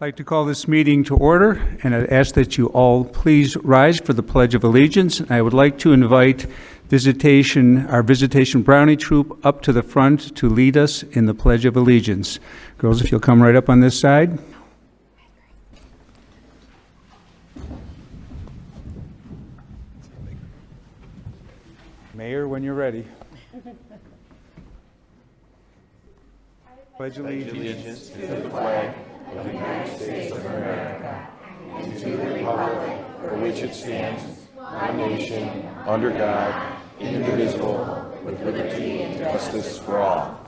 like to call this meeting to order, and I'd ask that you all please rise for the Pledge of Allegiance. I would like to invite our visitation Brownie Troop up to the front to lead us in the Pledge of Allegiance. Girls, if you'll come right up on this side. Mayor, when you're ready. Pledge allegiance to the flag of the United States of America and to the republic for which it stands, one nation, under God, indivisible, with liberty and justice for all.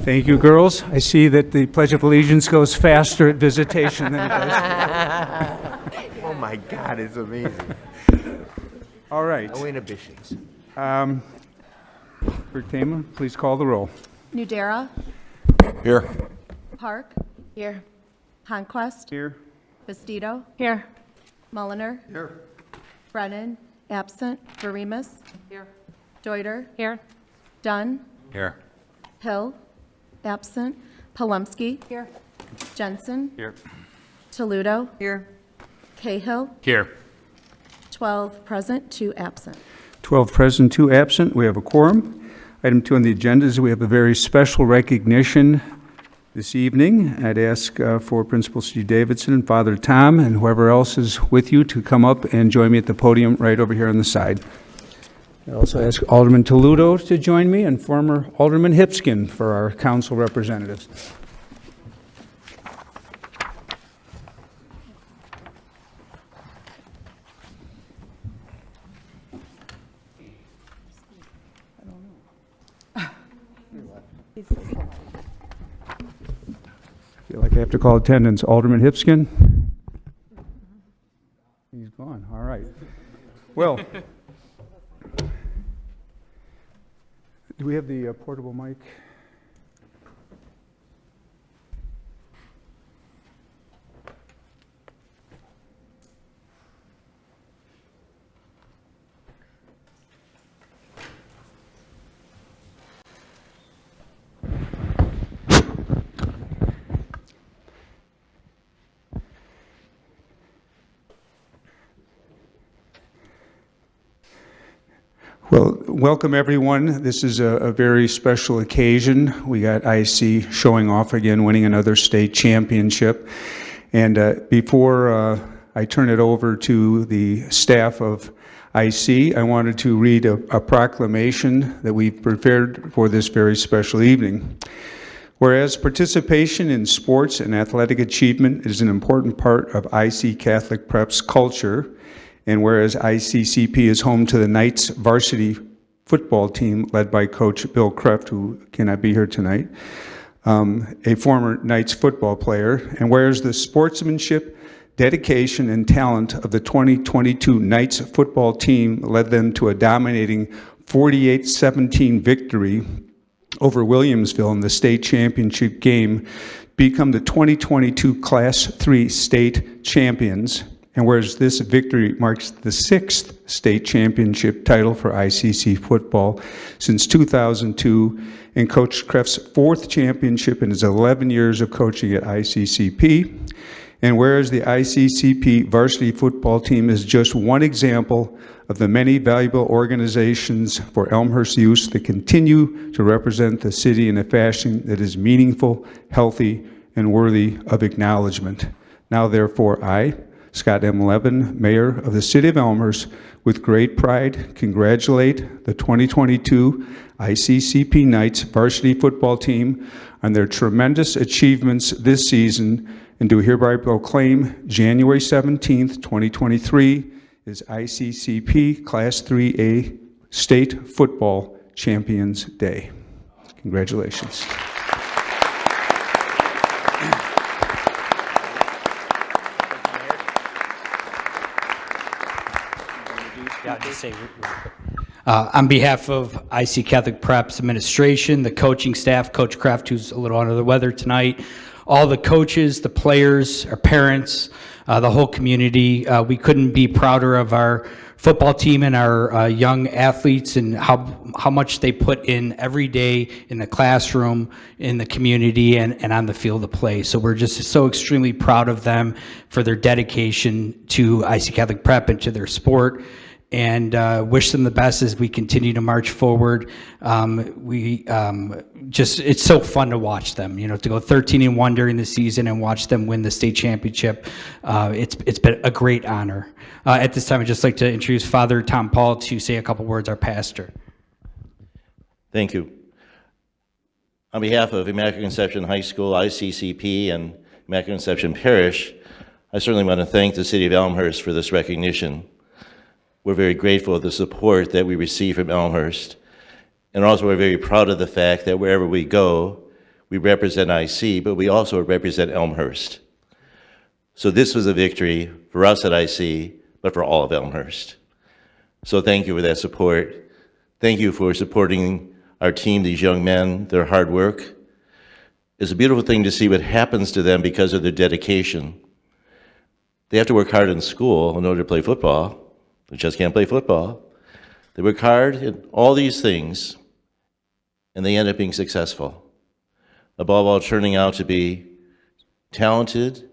Thank you, girls. I see that the Pledge of Allegiance goes faster at visitation than it does. Oh my God, it's amazing. All right. No inhibitions. Clerk Taman, please call the roll. Nudera. Here. Park. Here. Conquest. Here. Bastido. Here. Mulliner. Here. Brennan. Absent. Verimus. Here. Deuter. Here. Dunn. Here. Hill. Absent. Palumsky. Here. Jensen. Here. Toledo. Here. Cahill. Here. 12 present, 2 absent. 12 present, 2 absent. We have a quorum. Item 2 on the agenda is we have a very special recognition this evening. I'd ask for Principal Steve Davidson and Father Tom and whoever else is with you to come up and join me at the podium right over here on the side. I'd also ask Alderman Toledo to join me and former Alderman Hipskin for our council representatives. I feel like I have to call attendance. Alderman Hipskin? He's gone. All right. Well, do we have the portable mic? Well, welcome everyone. This is a very special occasion. We got IC showing off again, winning another state championship. And before I turn it over to the staff of IC, I wanted to read a proclamation that we've prepared for this very special evening. Whereas participation in sports and athletic achievement is an important part of IC Catholic Prep's culture, and whereas ICCP is home to the Knights varsity football team led by Coach Bill Kreft, who cannot be here tonight, a former Knights football player, and whereas the sportsmanship, dedication, and talent of the 2022 Knights football team led them to a dominating 48-17 victory over Williamsville in the state championship game, become the 2022 Class 3 state champions. And whereas this victory marks the 6th state championship title for ICC football since 2002, and Coach Kreft's 4th championship in his 11 years of coaching at ICCP, and whereas the ICCP varsity football team is just one example of the many valuable organizations for Elmhurst youth that continue to represent the city in a fashion that is meaningful, healthy, and worthy of acknowledgement. Now therefore I, Scott M. Levin, Mayor of the City of Elmhurst, with great pride congratulate the 2022 ICCP Knights varsity football team on their tremendous achievements this season, and do hereby proclaim January 17th, 2023 is ICCP Class 3A State Football Champions Day. Congratulations. Yeah, I'll just say real quick. On behalf of IC Catholic Prep's administration, the coaching staff, Coach Kraft, who's a little under the weather tonight, all the coaches, the players, our parents, the whole community, we couldn't be prouder of our football team and our young athletes and how much they put in every day in the classroom, in the community, and on the field of play. So we're just so extremely proud of them for their dedication to IC Catholic Prep and to their sport, and wish them the best as we continue to march forward. It's so fun to watch them, to go 13-1 during the season and watch them win the state championship. It's been a great honor. At this time, I'd just like to introduce Father Tom Paul to say a couple words, our pastor. Thank you. On behalf of Immaculate Conception High School, ICCP, and Immaculate Conception Parish, I certainly want to thank the City of Elmhurst for this recognition. We're very grateful for the support that we receive from Elmhurst, and also we're very proud of the fact that wherever we go, we represent IC, but we also represent Elmhurst. So this was a victory for us at IC, but for all of Elmhurst. So thank you for that support. Thank you for supporting our team, these young men, their hard work. It's a beautiful thing to see what happens to them because of their dedication. They have to work hard in school in order to play football. They just can't play football. They work hard in all these things, and they end up being successful. Above all, turning out to be talented,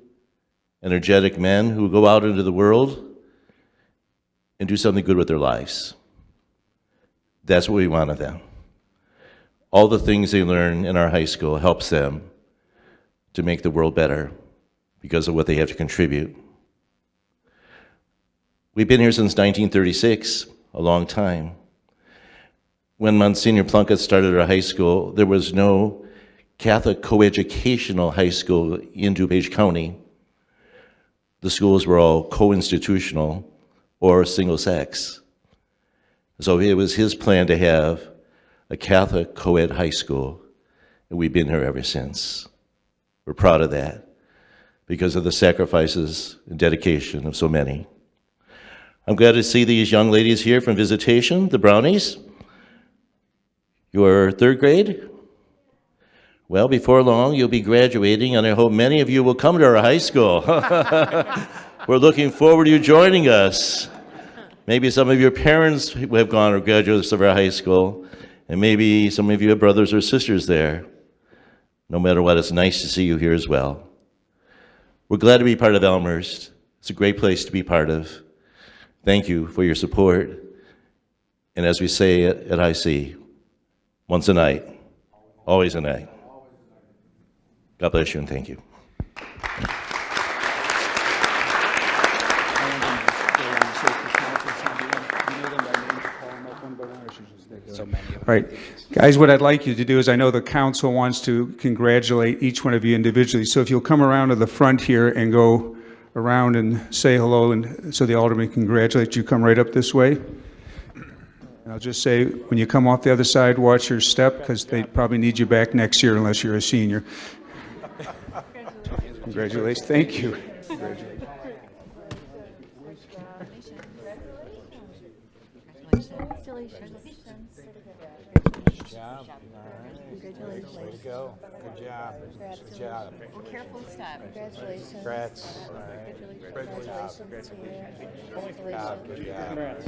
energetic men who go out into the world and do something good with their lives. That's what we want of them. All the things they learn in our high school helps them to make the world better because of what they have to contribute. We've been here since 1936, a long time. When Monsignor Plunkett started our high school, there was no Catholic coeducational high school in DuPage County. The schools were all co-institutional or single-sex. So it was his plan to have a Catholic co-ed high school, and we've been here ever since. We're proud of that because of the sacrifices and dedication of so many. I'm glad to see these young ladies here from visitation, the Brownies. You're third grade? Well, before long, you'll be graduating, and I hope many of you will come to our high school. We're looking forward to you joining us. Maybe some of your parents have gone or graduates of our high school, and maybe some of you have brothers or sisters there. No matter what, it's nice to see you here as well. We're glad to be part of Elmhurst. It's a great place to be part of. Thank you for your support. And as we say at IC, once a night, always a night. God bless you and thank you. All right, guys, what I'd like you to do is, I know the council wants to congratulate each one of you individually, so if you'll come around to the front here and go around and say hello, and so the alderman can congratulate you, come right up this way. And I'll just say, when you come off the other side, watch your step, because they probably need you back next year unless you're a senior. Congratulations. Thank you. Congratulations. Congratulations. Way to go. Good job. Good job. Well, careful step. Congratulations. Congrats. All right. Congratulations. Good job. Good job.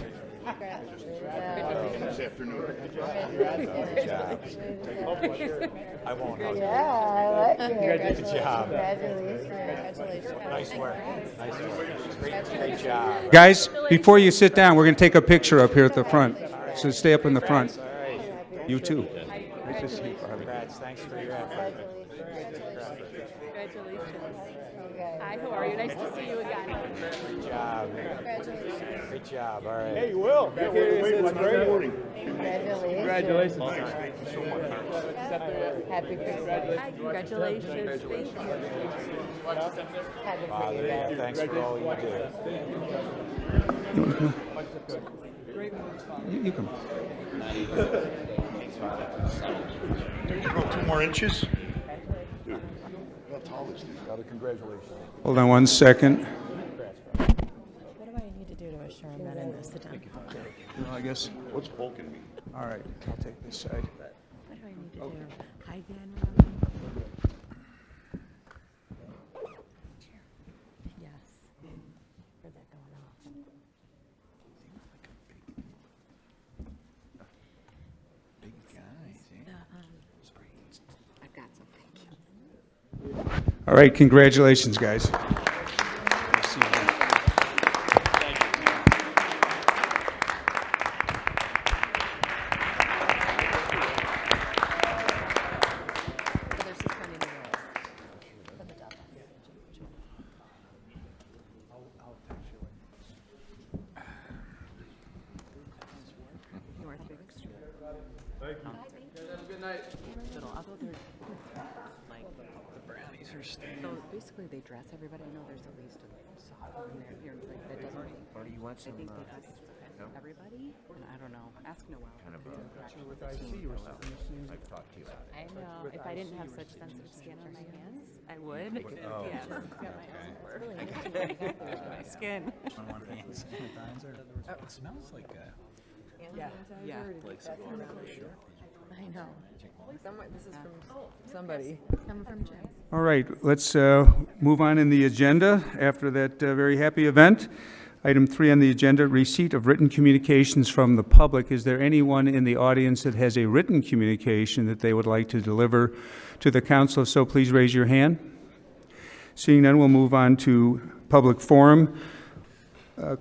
This afternoon. Good job. I won't hug you. Yeah, I like it. Good job. Congratulations. Nice work. Nice work. Great job. Guys, before you sit down, we're going to take a picture up here at the front. So stay up in the front. All right. You too. Nice to see you, Father. Congrats. Thanks for your effort. Congratulations. Hi, how are you? Nice to see you again. Good job. Good job. All right. Hey, you will. Yeah, it's great morning. Congratulations. Thank you so much. Happy birthday. Hi, congratulations. Thank you. Happy Father, birthday. thanks for all you do. You want to come? You come. Grow 2 more inches? Dude, how tall is this? Father, congratulations. Hold on one second. What do I need to do to assure I'm not in this? Sit down. Well, I guess. What's poking me? All right, I'll take this side. What do I need to do? Hi again. Yes. Heard that going off. All right, congratulations, guys. So basically, they dress everybody. I know there's at least a sophomore in there here. Like that doesn't. Or do you want some? I think they dress everybody. And I don't know. Ask Noel. Kind of With I've talked to you about I know. If I didn't have such sensitive skin on my hands, I would. Oh. Yes. My skin. It smells like Yeah. Yeah. I know. This is from somebody. Coming from Jim. All right, let's move on in the agenda after that very happy event. Item 3 on the agenda, receipt of written communications from the public. Is there anyone in the audience that has a written communication that they would like to deliver to the council? If so, please raise your hand. Seeing none, we'll move on to public forum.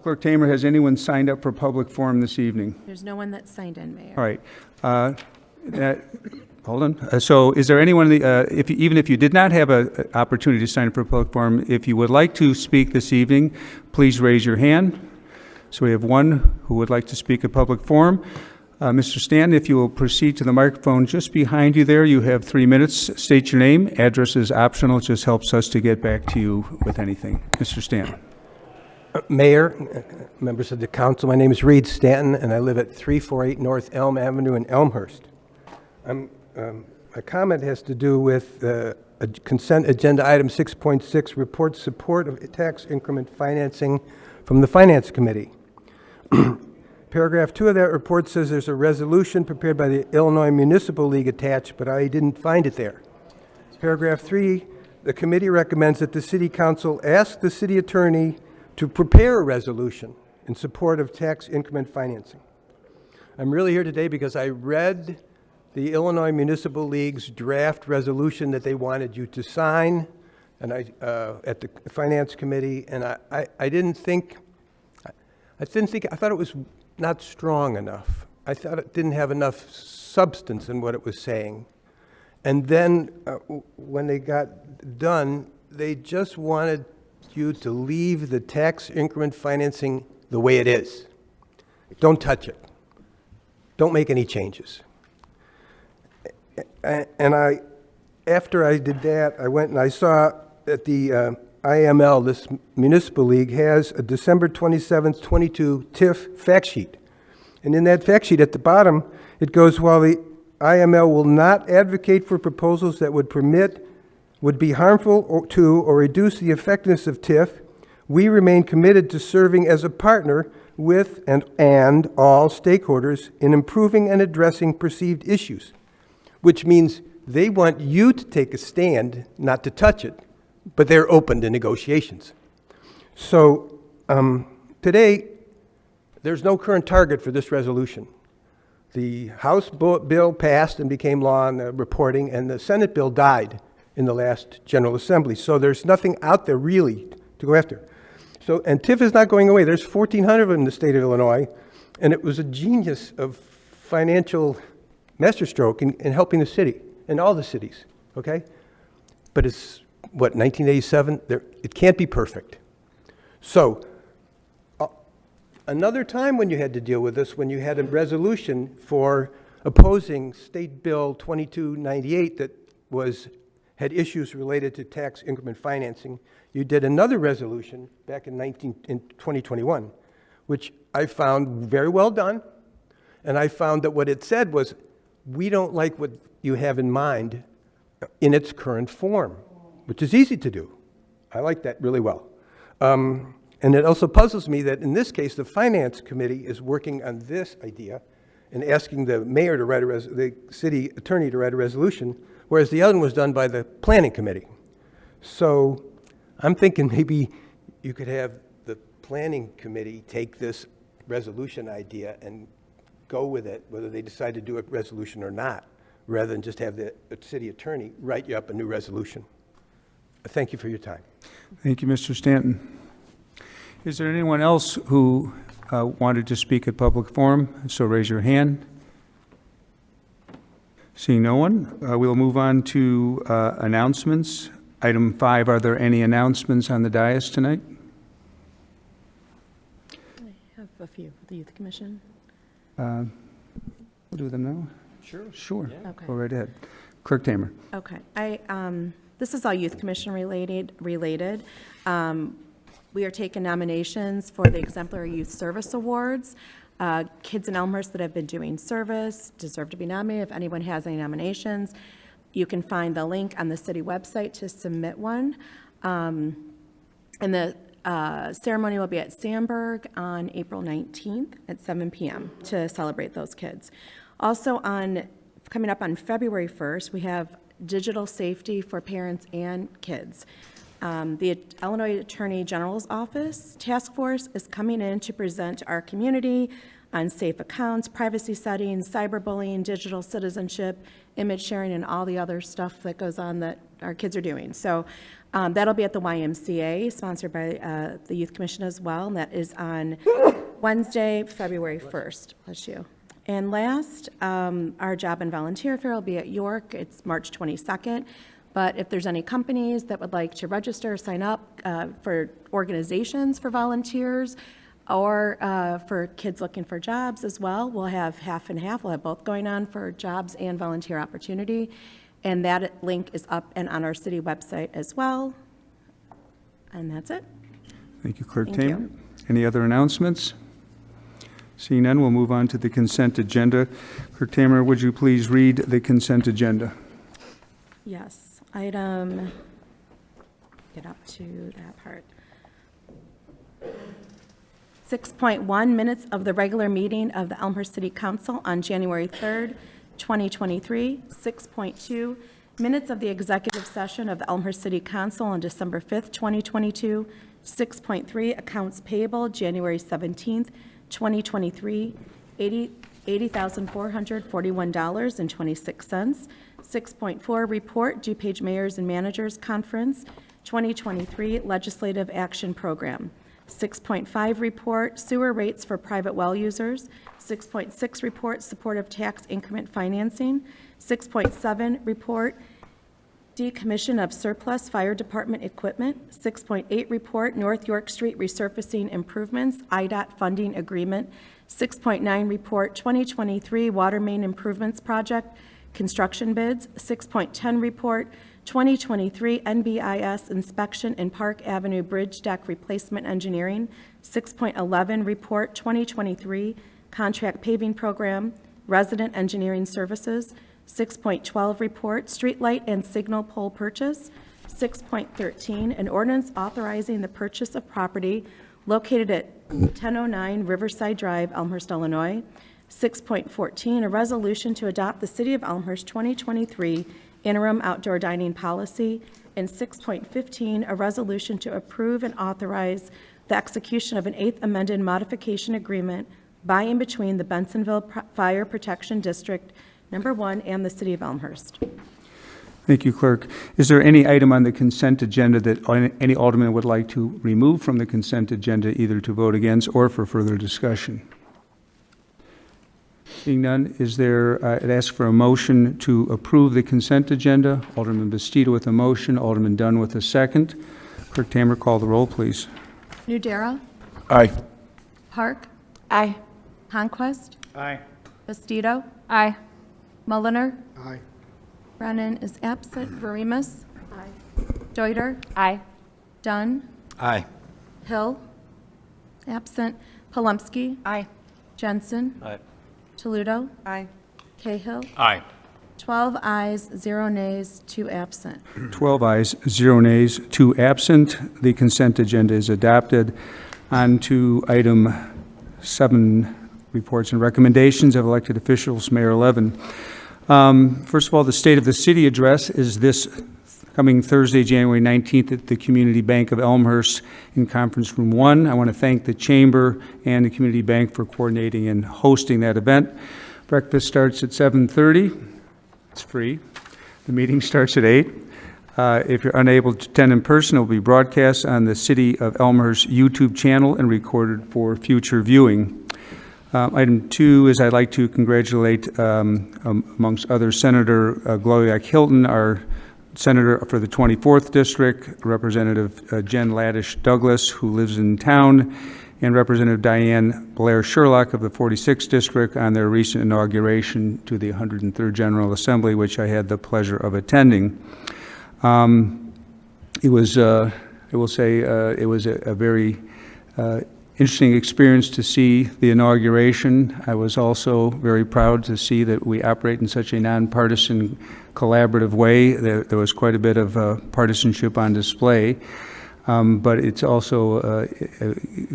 Clerk Tamer, has anyone signed up for public forum this evening? There's no one that's signed in, Mayor. All right. Hold on. So is there anyone, even if you did not have an opportunity to sign up for a public forum, if you would like to speak this evening, please raise your hand. So we have one who would like to speak at public forum. Mr. Stanton, if you will proceed to the microphone just behind you there, you have 3 minutes. State your name. Address is optional. It just helps us to get back to you with anything. Mr. Stanton. Mayor, members of the council, my name is Reed Stanton, and I live at 348 North Elm Avenue in Elmhurst. My comment has to do with consent agenda item 6.6, report support of tax increment financing from the Finance Committee. Paragraph 2 of that report says there's a resolution prepared by the Illinois Municipal League attached, but I didn't find it there. Paragraph 3, the committee recommends that the City Council ask the City Attorney to prepare a resolution in support of tax increment financing. I'm really here today because I read the Illinois Municipal League's draft resolution that they wanted you to sign, and at the Finance Committee, and I thought it was not strong enough. I thought it didn't have enough substance in what it was saying. And then when they got done, they just wanted you to leave the tax increment financing the way it is. Don't touch it. Don't make any changes. And after I did that, I went and I saw that the IML, this municipal league, has a December 27th, 22 TIF fact sheet. And in that fact sheet at the bottom, it goes, while the IML will not advocate for proposals that would be harmful to or reduce the effectiveness of TIF, we remain committed to serving as a partner with and all stakeholders in improving and addressing perceived issues, which means they want you to take a stand, not to touch it, but they're open to negotiations. So today, there's no current target for this resolution. The House bill passed and became law on reporting, and the Senate bill died in the last General Assembly. So there's nothing out there really to go after. So, and TIF is not going away. There's 1,400 of them in the state of Illinois, and it was a genius of financial masterstroke in helping the city and all the cities, okay? But it's, what, 1987? It can't be perfect. So another time when you had to deal with this, when you had a resolution for opposing State Bill 2298 that had issues related to tax increment financing, you did another resolution back in 2021, which I found very well done, and I found that what it said was, we don't like what you have in mind in its current form, which is easy to do. I like that really well. And it also puzzles me that in this case, the Finance Committee is working on this idea and asking the mayor to write the city attorney to write a resolution, whereas the other one was done by the Planning Committee. So I'm thinking maybe you could have the Planning Committee take this resolution idea and go with it, whether they decide to do a resolution or not, rather than just have the city attorney write you up a new resolution. Thank you for your time. Thank you, Mr. Stanton. Is there anyone else who wanted to speak at public forum? So raise your hand. Seeing no one, we'll move on to announcements. Item 5, are there any announcements on the dais tonight? I have a few. The Youth Commission. We'll do them now? Sure. Okay. Go right ahead. Clerk Tamer. Okay. This is all Youth Commission related. We are taking nominations for the Exemplary Youth Service Awards. Kids in Elmhurst that have been doing service deserve to be nominated. If anyone has any nominations, you can find the link on the city website to submit one. And the ceremony will be at Sandburg on April 19th at 7 p.m. to celebrate those kids. Also, coming up on February 1st, we have digital safety for parents and kids. The Illinois Attorney General's Office Task Force is coming in to present to our community on safe accounts, privacy settings, cyberbullying, digital citizenship, image sharing, and all the other stuff that goes on that our kids are doing. So that'll be at the YMCA, sponsored by the Youth Commission as well, and that is on Wednesday, February 1st. Bless you. And last, our job and volunteer fair will be at York. It's March 22nd. But if there's any companies that would like to register, sign up for organizations for volunteers, or for kids looking for jobs as well, we'll have half and half. We'll have both going on for jobs and volunteer opportunity. And that link is up and on our city website as well. And that's it. Thank you, Clerk Thank Tamer. you. Any other announcements? Seeing none, we'll move on to the consent agenda. Clerk Tamer, would you please read the consent agenda? Yes. Get up to that part. 6.1, minutes of the regular meeting of the Elmhurst City Council on January 3rd, 2023. 6.2, minutes of the executive session of the Elmhurst City Council on December 5th, 2022. 6.3, accounts payable, January 17th, 2023, $80,441.26. 6.4, report, DuPage Mayors and Managers Conference, 2023 Legislative Action Program. 6.5, report, sewer rates for private well users. 6.6, report, supportive tax increment financing. 6.7, report, decommission of surplus fire department equipment. 6.8, report, North York Street resurfacing improvements, IDOT funding agreement. 6.9, report, 2023 water main improvements project, construction bids. 6.10, report, 2023 NBIS inspection in Park Avenue Bridge Deck Replacement Engineering. 6.11, report, 2023 contract paving program, resident engineering services. 6.12, report, streetlight and signal pole purchase. 6.13, an ordinance authorizing the purchase of property located at 1009 Riverside Drive, Elmhurst, Illinois. 6.14, a resolution to adopt the City of Elmhurst 2023 interim outdoor dining policy. And 6.15, a resolution to approve and authorize the execution of an 8th amended modification agreement by and between the Bensonville Fire Protection District Number 1 and the City of Elmhurst. Thank you, Clerk. Is there any item on the consent agenda that any alderman would like to remove from the consent agenda, either to vote against or for further discussion? Seeing none, is there, I'd ask for a motion to approve the consent agenda. Alderman Bastido with a motion, Alderman Dunn with a second. Clerk Tamer, call the roll, please. Nudera? Aye. Park? Aye. Conquest? Aye. Bastido? Aye. Mulliner? Aye. Brennan is absent. Verimas? Aye. Deuter? Aye. Dunn? Aye. Hill? Absent. Palumsky? Aye. Jensen? Aye. Toledo? Aye. Cahill? Aye. 12 ayes, 0 nays, 2 absent. 12 ayes, 0 nays, 2 absent. The consent agenda is adopted. On to item 7, reports and recommendations of elected officials, Mayor Levin. First of all, the State of the City address is this coming Thursday, January 19th at the Community Bank of Elmhurst in Conference Room 1. I want to thank the Chamber and the Community Bank for coordinating and hosting that event. Breakfast starts at 7:30. It's free. The meeting starts at 8. If you're unable to attend in person, it will be broadcast on the City of Elmhurst YouTube channel and recorded for future viewing. Item 2 is I'd like to congratulate, amongst others, Senator Gloria Hilton, our Senator for the 24th District, Representative Jen Laddish Douglas, who lives in town, and Representative Diane Blair Sherlock of the 46th District on their recent inauguration to the 103rd General Assembly, which I had the pleasure of attending. It was, I will say, it was a very interesting experience to see the inauguration. I was also very proud to see that we operate in such a nonpartisan, collaborative way. There was quite a bit of partisanship on display, but it's also a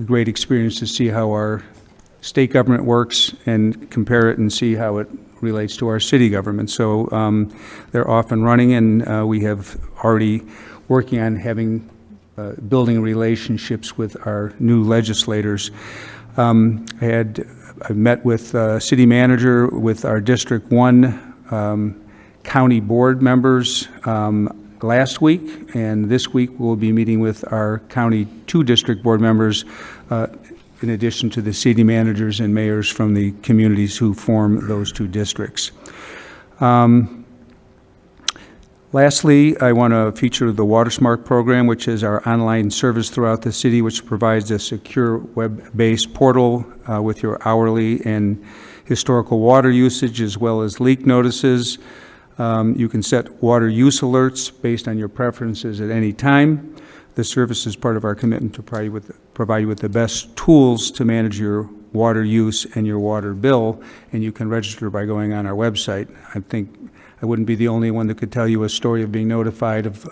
great experience to see how our state government works and compare it and see how it relates to our city government. So they're off and running, and we have already working on having building relationships with our new legislators. I met with city manager, with our District 1 county board members last week, and this week we'll be meeting with our County 2 district board members in addition to the city managers and mayors from the communities who form those 2 districts. Lastly, I want to feature the WaterSmart program, which is our online service throughout the city, which provides a secure web-based portal with your hourly and historical water usage, as well as leak notices. You can set water use alerts based on your preferences at any time. The service is part of our commitment to provide you with the best tools to manage your water use and your water bill, and you can register by going on our website. I think I wouldn't be the only one that could tell you a story of being notified of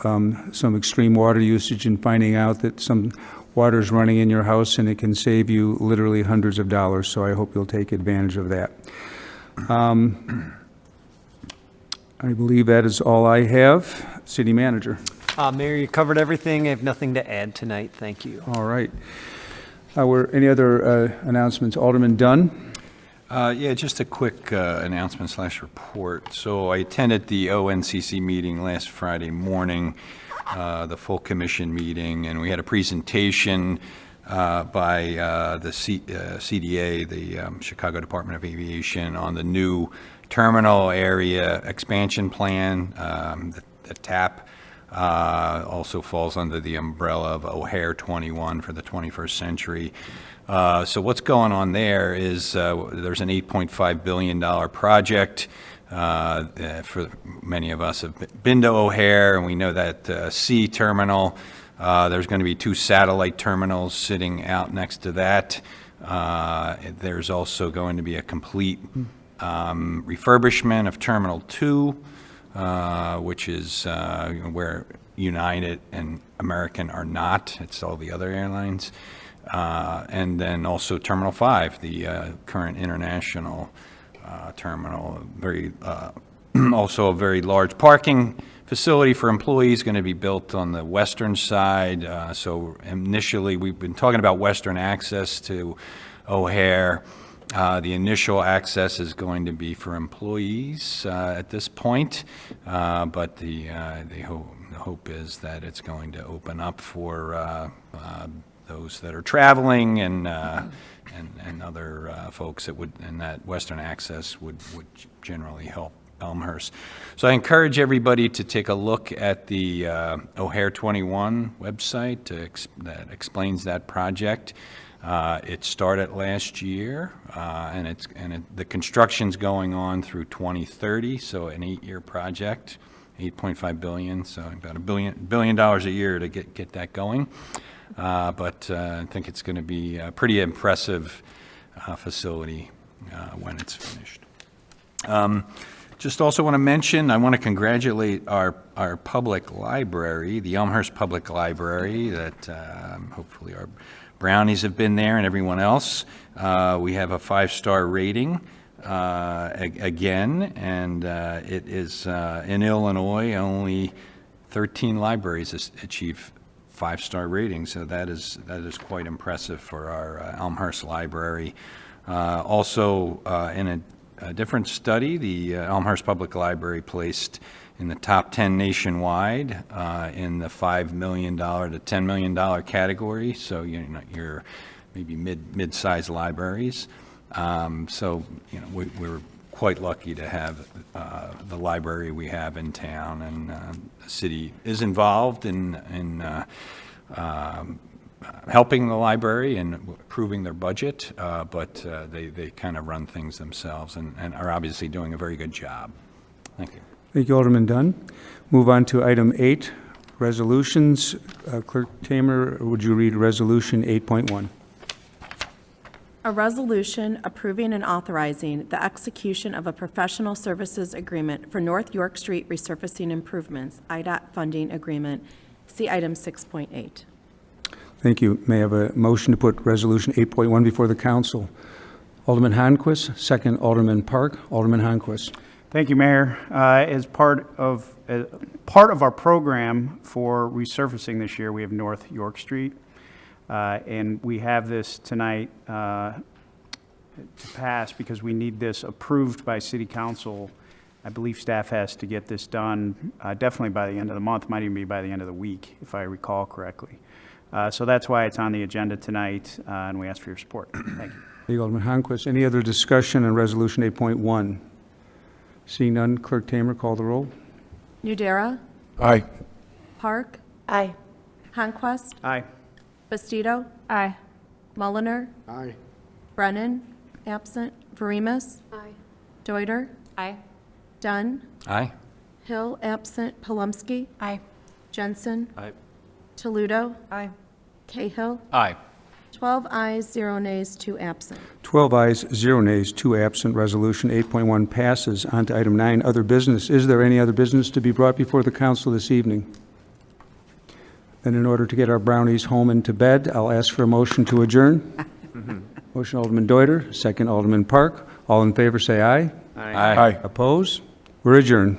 some extreme water usage and finding out that some water is running in your house, and it can save you literally hundreds of dollars, so I hope you'll take advantage of that. I believe that is all I have. City Manager. Mayor, you covered everything. I have nothing to add tonight. Thank you. All right. Were any other announcements? Alderman Dunn? Yeah, just a quick announcement / report. So I attended the ONCC meeting last Friday morning, the full commission meeting, and we had a presentation by the CDA, the Chicago Department of Aviation, on the new terminal area expansion plan. The TAP also falls under the umbrella of O'Hare 21 for the 21st century. So what's going on there is there's an $8.5 billion project. For many of us have been to O'Hare, and we know that C terminal, there's going to be 2 satellite terminals sitting out next to that. There's also going to be a complete refurbishment of Terminal 2, which is where United and American are not. It's all the other airlines. And then also Terminal 5, the current international terminal, also a very large parking facility for employees, going to be built on the western side. So initially, we've been talking about western access to O'Hare. The initial access is going to be for employees at this point, but the hope is that it's going to open up for those that are traveling and other folks that would, and that western access would generally help Elmhurst. So I encourage everybody to take a look at the O'Hare 21 website that explains that project. It started last year, and the construction's going on through 2030, so an 8-year project, $8.5 billion, so about $1 billion a year to get that going. But I think it's going to be a pretty impressive facility when it's finished. Just also want to mention, I want to congratulate our public library, the Elmhurst Public Library, that hopefully our Brownies have been there and everyone else. We have a 5-star rating again, and it is in Illinois, only 13 libraries achieve 5-star rating, so that is quite impressive for our Elmhurst library. Also, in a different study. The Elmhurst Public Library placed in the top 10 nationwide in the $5 million to $10 million category. So you're maybe mid-sized libraries. So we're quite lucky to have the library we have in town, and the city is involved in helping the library and approving their budget, but they kind of run things themselves and are obviously doing a very good job. Thank you. Thank you, Alderman Dunn. Move on to item 8, resolutions. Clerk Tamer, would you read Resolution 8.1? A resolution approving and authorizing the execution of a professional services agreement for North York Street resurfacing improvements, IDOT funding agreement. See item 6.8. Thank you. May I have a motion to put Resolution 8.1 before the council? Alderman Honquist, second Alderman Park. Alderman Honquist. Thank you, Mayor. As part of our program for resurfacing this year, we have North York Street. And we have this tonight to pass because we need this approved by City Council. I believe staff has to get this done definitely by the end of the month, might even be by the end of the week, if I recall correctly. So that's why it's on the agenda tonight, and we ask for your support. Thank you. Thank you, Alderman Honquist. Any other discussion on Resolution 8.1? Seeing none, Clerk Tamer, call the roll. Nudera, Aye. Park, Aye. Honquist, Aye. Bastido, Aye. Mulliner, Aye. Brennan, absent, Verimas, Aye. Deuter, Aye. Dunn, Aye. Hill, absent, Palumski, Aye. Jensen, Aye. Toledo, Aye. Cahill, Aye. 12 ayes, 0 nays, 2 absent. 12 ayes, 0 nays, 2 absent. Resolution 8.1 passes. On to item 9, other business. Is there any other business to be brought before the council this evening? Then in order to get our brownies home and to bed, I'll ask for a motion to adjourn. Motion Alderman Deuter, second Alderman Park. All in favor say aye. Aye. Oppose? We're adjourned.